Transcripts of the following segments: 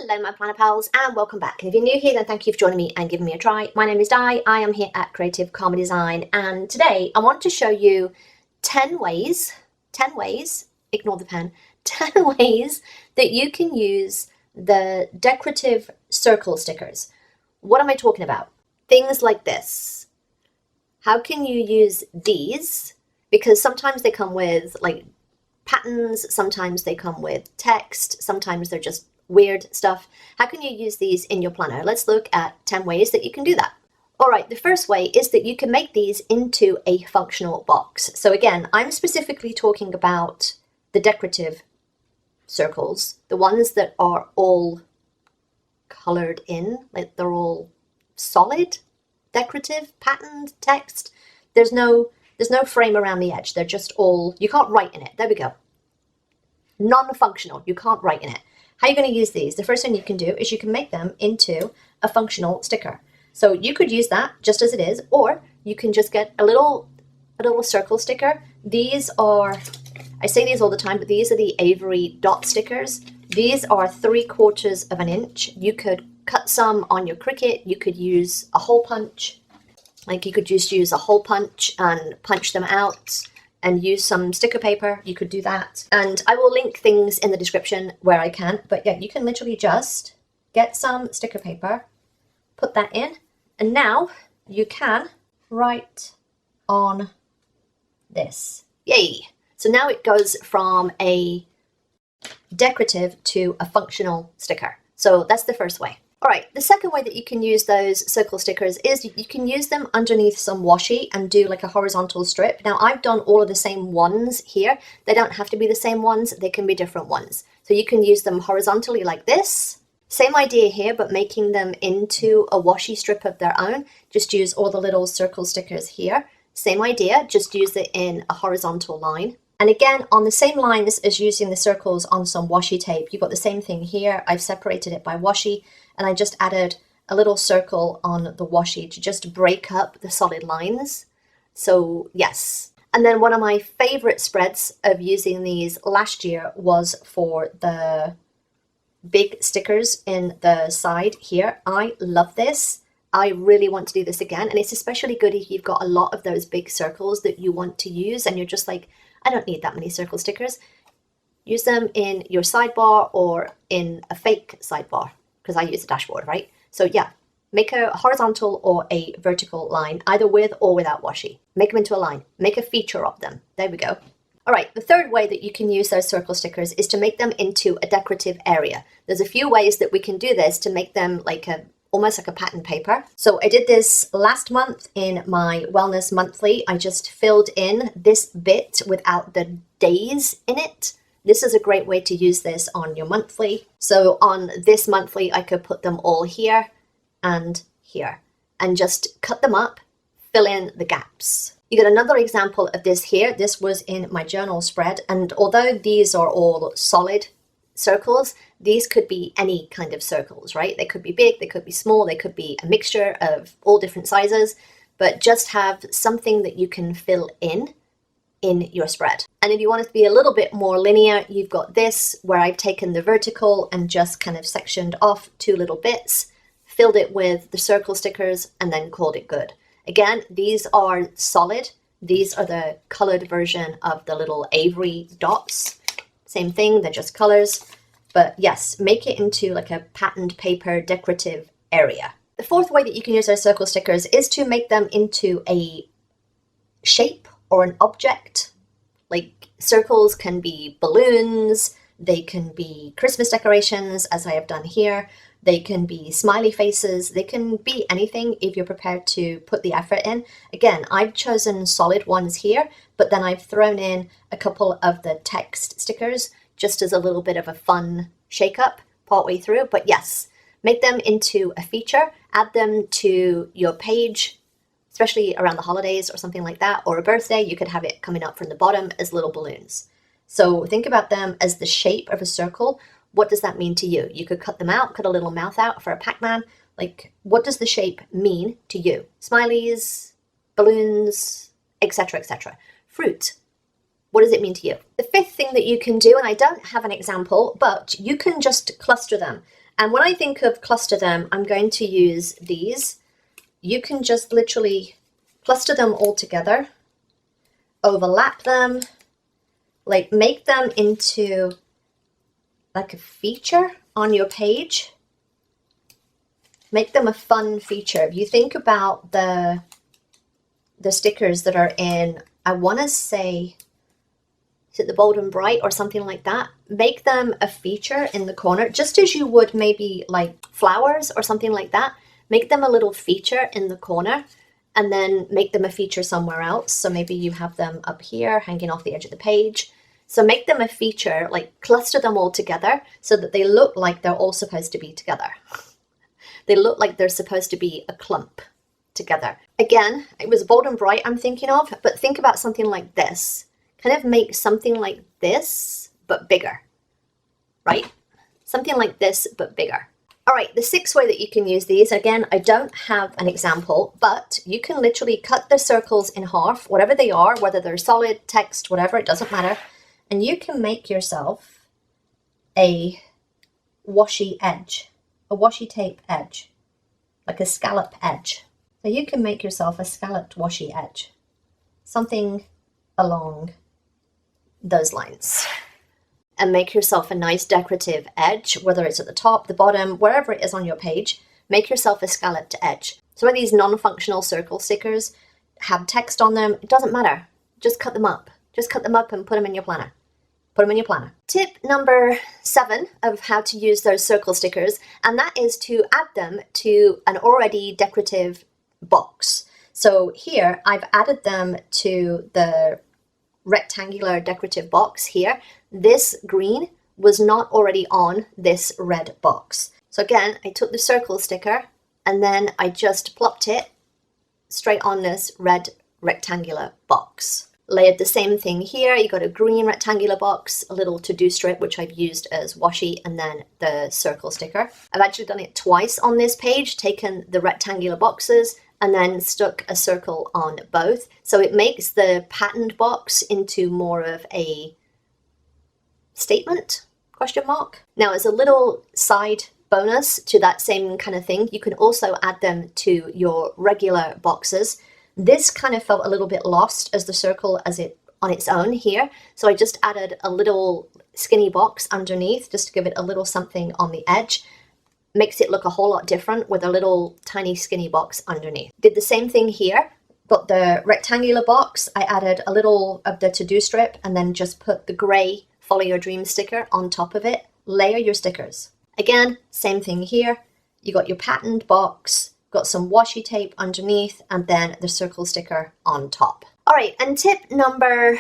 Hello my planner pals and welcome back. And if you're new here, then thank you for joining me and giving me a try. My name is Di, I am here at Creative Karma Design, and today I want to show you 10 ways, ignore the pen, 10 ways that you can use the decorative circle stickers. What am I talking about? Things like this. How can you use these? Because sometimes they come with like patterns, sometimes they come with text, sometimes they're just weird stuff. How can you use these in your planner? Let's look at 10 ways that you can do that. All right, the first way is that you can make these into a functional box. So again, I'm specifically talking about the decorative circles, the ones that are all colored in, like they're all solid, decorative, patterned text. There's no frame around the edge. They're just all, you can't write in it. There we go. Non-functional, you can't write in it. How are you going to use these? The first thing you can do is you can make them into a functional sticker. So you could use that just as it is, or you can just get a little circle sticker. These are, I say these all the time, but these are the Avery dot stickers. These are 3/4 of an inch. You could cut some on your Cricut. You could use a hole punch. Like you could just use a hole punch and punch them out and use some sticker paper. You could do that. And I will link things in the description where I can. But yeah, you can literally just get some sticker paper, put that in, and now you can write on this. Yay! So now it goes from a decorative to a functional sticker. So that's the first way. All right, the second way that you can use those circle stickers is you can use them underneath some washi and do like a horizontal strip. Now I've done all of the same ones here. They don't have to be the same ones, they can be different ones. So you can use them horizontally like this. Same idea here, but making them into a washi strip of their own. Just use all the little circle stickers here. Same idea, just use it in a horizontal line. And again, on the same lines as using the circles on some washi tape, you've got the same thing here. I've separated it by washi, and I just added a little circle on the washi to just break up the solid lines. So yes. And then one of my favorite spreads of using these last year was for the big stickers in the side here. I love this. I really want to do this again. And it's especially good if you've got a lot of those big circles that you want to use and you're just like, I don't need that many circle stickers. Use them in your sidebar or in a fake sidebar, because I use a dashboard, right? So yeah, make a horizontal or a vertical line, either with or without washi. Make them into a line, make a feature of them. There we go. All right, the third way that you can use those circle stickers is to make them into a decorative area. There's a few ways that we can do this to make them like almost like a pattern paper. So I did this last month in my Wellness Monthly. I just filled in this bit without the days in it. This is a great way to use this on your monthly. So on this monthly, I could put them all here and just cut them up, fill in the gaps. You get another example of this here. This was in my journal spread. And although these are all solid circles, these could be any kind of circles, right? They could be big, they could be small, they could be a mixture of all different sizes, but just have something that you can fill in your spread. And if you want it to be a little bit more linear, you've got this where I've taken the vertical and just kind of sectioned off 2 little bits, filled it with the circle stickers, and then called it good. Again, these are solid. These are the colored version of the little Avery dots. Same thing, they're just colors. But yes, make it into like a patterned paper decorative area. The fourth way that you can use those circle stickers is to make them into a shape or an object. Like circles can be balloons, they can be Christmas decorations, as I have done here. They can be smiley faces, they can be anything if you're prepared to put the effort in. Again, I've chosen solid ones here, but then I've thrown in a couple of the text stickers just as a little bit of a fun shake-up partway through. But yes, make them into a feature, add them to your page, especially around the holidays or something like that, or a birthday. You could have it coming up from the bottom as little balloons. So think about them as the shape of a circle. What does that mean to you? You could cut them out, cut a little mouth out for a Pac-Man. Like, what does the shape mean to you? Smileys, balloons, etc., etc. Fruit. What does it mean to you? The fifth thing that you can do, and I don't have an example, but you can just cluster them. And when I think of cluster them, I'm going to use these. You can just literally cluster them all together, overlap them, like make them into like a feature on your page. Make them a fun feature. If you think about the stickers that are in, I want to say, is it the Bold and Bright or something like that? Make them a feature in the corner, just as you would maybe like flowers or something like that. Make them a little feature in the corner and then make them a feature somewhere else. So maybe you have them up here hanging off the edge of the page. So make them a feature, like cluster them all together so that they look like they're all supposed to be together. They look like they're supposed to be a clump together. Again, it was Bold and Bright I'm thinking of, but think about something like this. Kind of make something like this, but bigger, right? Something like this, but bigger. All right, the sixth way that you can use these, again, I don't have an example, but you can literally cut the circles in half, whatever they are, whether they're solid, text, whatever, it doesn't matter. And you can make yourself a washi edge, a washi tape edge, like a scallop edge. So you can make yourself a scalloped washi edge, something along those lines, and make yourself a nice decorative edge, whether it's at the top, the bottom, wherever it is on your page. Make yourself a scalloped edge. Some of these non-functional circle stickers have text on them. It doesn't matter. Just cut them up. Just cut them up and put them in your planner. Put them in your planner. Tip number 7 of how to use those circle stickers, and that is to add them to an already decorative box. So here I've added them to the rectangular decorative box here. This green was not already on this red box. So again, I took the circle sticker and then I just plopped it straight on this red rectangular box. Layered the same thing here. You got a green rectangular box, a little to-do strip, which I've used as washi, and then the circle sticker. I've actually done it twice on this page, taken the rectangular boxes and then stuck a circle on both. So it makes the patterned box into more of a statement, question mark. Now, as a little side bonus to that same kind of thing, you can also add them to your regular boxes. This kind of felt a little bit lost as the circle as it on its own here. So I just added a little skinny box underneath just to give it a little something on the edge. Makes it look a whole lot different with a little tiny skinny box underneath. Did the same thing here. Got the rectangular box. I added a little of the to-do strip and then just put the gray Follow Your Dream sticker on top of it. Layer your stickers. Again, same thing here. You got your patterned box, got some washi tape underneath, and then the circle sticker on top. All right, and tip number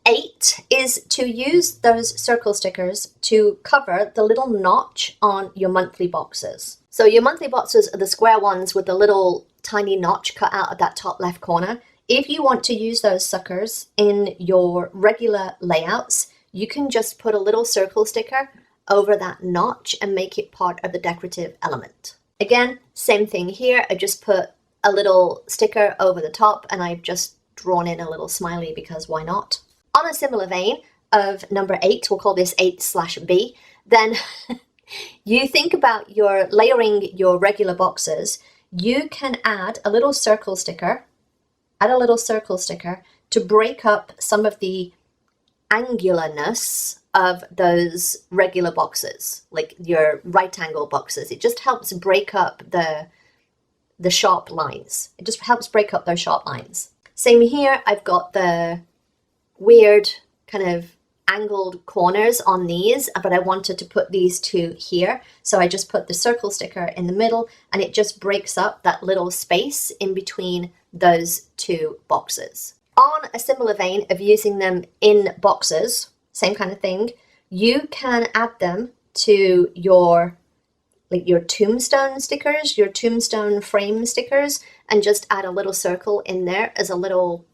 8 is to use those circle stickers to cover the little notch on your monthly boxes. So your monthly boxes are the square ones with the little tiny notch cut out of that top left corner. If you want to use those suckers in your regular layouts, you can just put a little circle sticker over that notch and make it part of the decorative element. Again, same thing here. I just put a little sticker over the top and I've just drawn in a little smiley because why not? On a similar vein of number 8, we'll call this 8/B, then you think about your layering your regular boxes. You can add a little circle sticker, to break up some of the angularness of those regular boxes, like your right angle boxes. It just helps break up the sharp lines. It just helps break up those sharp lines. Same here, I've got the weird kind of angled corners on these, but I wanted to put these two here. So I just put the circle sticker in the middle and it just breaks up that little space in between those two boxes. On a similar vein of using them in boxes, same kind of thing, you can add them to your tombstone stickers, your tombstone frame stickers, and just add a little circle in there as a little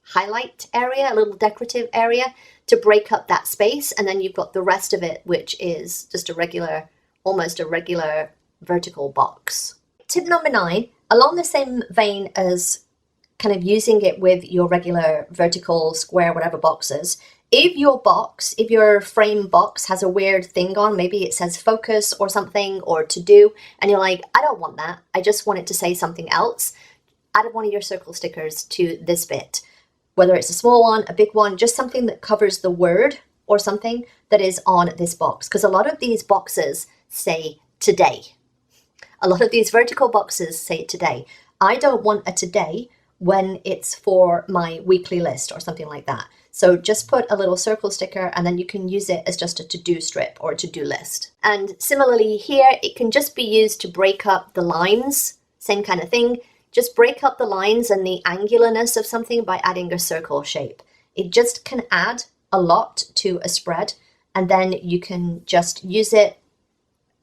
highlight area, a little decorative area to break up that space. And then you've got the rest of it, which is just almost a regular vertical box. Tip number 9, along the same vein as kind of using it with your regular vertical, square, whatever boxes, If your frame box has a weird thing on, maybe it says focus or something, or to do, and you're like, I don't want that, I just want it to say something else, add one of your circle stickers to this bit. Whether it's a small one, a big one, just something that covers the word or something that is on this box. Because a lot of these boxes say today. A lot of these vertical boxes say today. I don't want a today when it's for my weekly list or something like that. So just put a little circle sticker and then you can use it as just a to-do strip or a to-do list. And similarly here, it can just be used to break up the lines, same kind of thing. Just break up the lines and the angularness of something by adding a circle shape. It just can add a lot to a spread, and then you can just use it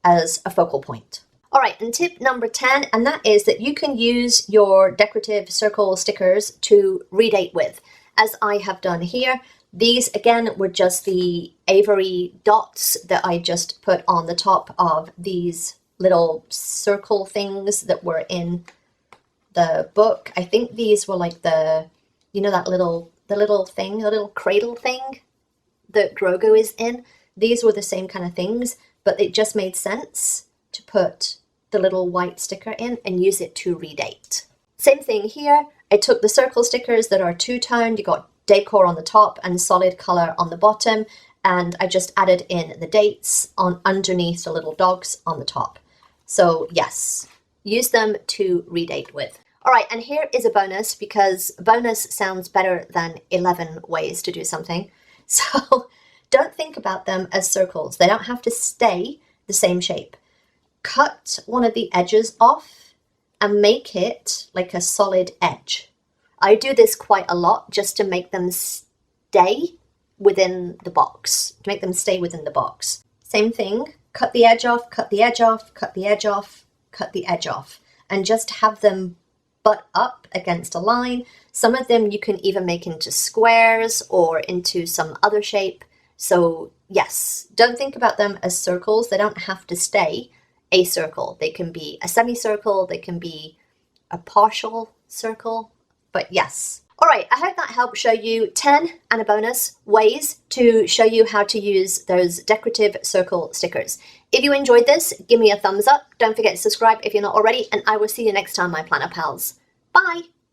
as a focal point. All right, and tip number 10, and that is that you can use your decorative circle stickers to redate with, as I have done here. These, again, were just the Avery dots that I just put on the top of these little circle things that were in the book. I think these were like the, you know, the little thing, the little cradle thing that Grogu is in. These were the same kind of things, but it just made sense to put the little white sticker in and use it to redate. Same thing here. I took the circle stickers that are two-toned. You got decor on the top and solid color on the bottom, and I just added in the dates on underneath the little dogs on the top. So yes, use them to redate with. All right, and here is a bonus, because bonus sounds better than 11 ways to do something. So don't think about them as circles. They don't have to stay the same shape. Cut one of the edges off and make it like a solid edge. I do this quite a lot just to make them stay within the box, to make them stay within the box. Same thing, cut the edge off, cut the edge off, cut the edge off, cut the edge off, and just have them butt up against a line. Some of them you can even make into squares or into some other shape. So yes, don't think about them as circles. They don't have to stay a circle. They can be a semicircle, they can be a partial circle, but yes. All right, I hope that helped show you 10 and a bonus ways to show you how to use those decorative circle stickers. If you enjoyed this, give me a thumbs up. Don't forget to subscribe if you're not already, and I will see you next time, my planner pals. Bye!